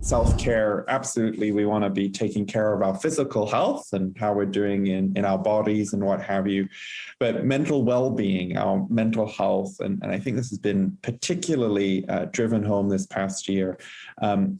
Self-care, absolutely, we want to be taking care of our physical health and how we're doing in our bodies and what have you. But mental well-being, our mental health, and I think this has been particularly driven home this past year,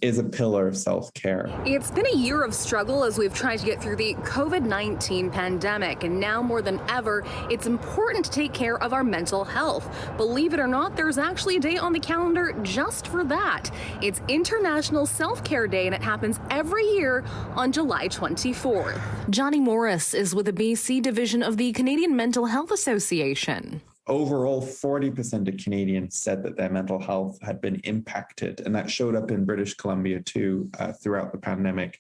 is a pillar of self-care. It's been a year of struggle as we've tried to get through the COVID-19 pandemic, and now more than ever, it's important to take care of our mental health. Believe it or not, there's actually a day on the calendar just for that. It's International Self-Care Day, and it happens every year on July 24th. Johnny Morris is with the BC division of the Canadian Mental Health Association. Overall, 40% of Canadians said that their mental health had been impacted, and that showed up in British Columbia too throughout the pandemic.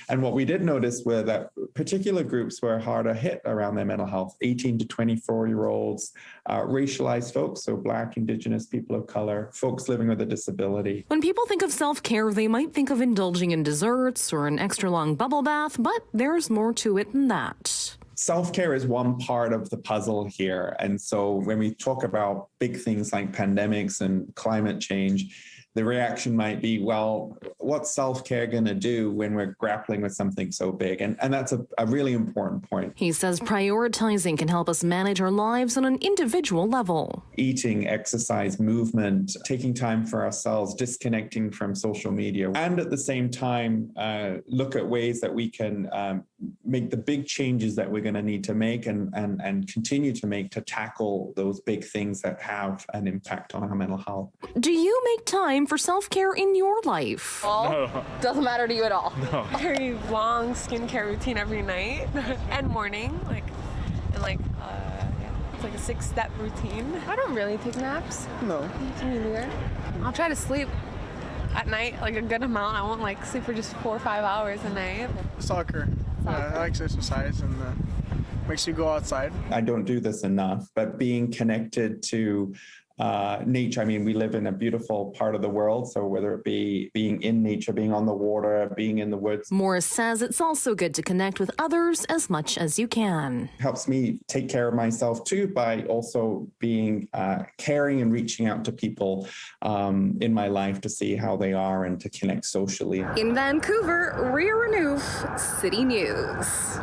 And what we did notice were that particular groups were harder hit around their mental health: 18 to 24-year-olds, racialized folks, so Black, Indigenous, people of color, folks living with a disability. When people think of self-care, they might think of indulging in desserts or an extra long bubble bath, but there's more to it than that. Self-care is one part of the puzzle here. And so when we talk about big things like pandemics and climate change, the reaction might be, well, what's self-care going to do when we're grappling with something so big? And that's a really important point. He says prioritizing can help us manage our lives on an individual level. Eating, exercise, movement, taking time for ourselves, disconnecting from social media, and at the same time, look at ways that we can make the big changes that we're going to need to make and continue to make to tackle those big things that have an impact on our mental health. Do you make time for self-care in your life? No. Doesn't matter to you at all? No. Very long skincare routine every night and morning, it's like a 6-step routine. I don't really take naps. No. Me neither. I'll try to sleep at night, like a good amount. I won't sleep for just 4 or 5 hours a night. Soccer. I like to exercise and makes you go outside. I don't do this enough, but being connected to nature. I mean, we live in a beautiful part of the world, so whether it be being in nature, being on the water, being in the woods. Morris says it's also good to connect with others as much as you can. Helps me take care of myself too by also being caring and reaching out to people in my life to see how they are and to connect socially. In Vancouver, Ria Renouf, City News.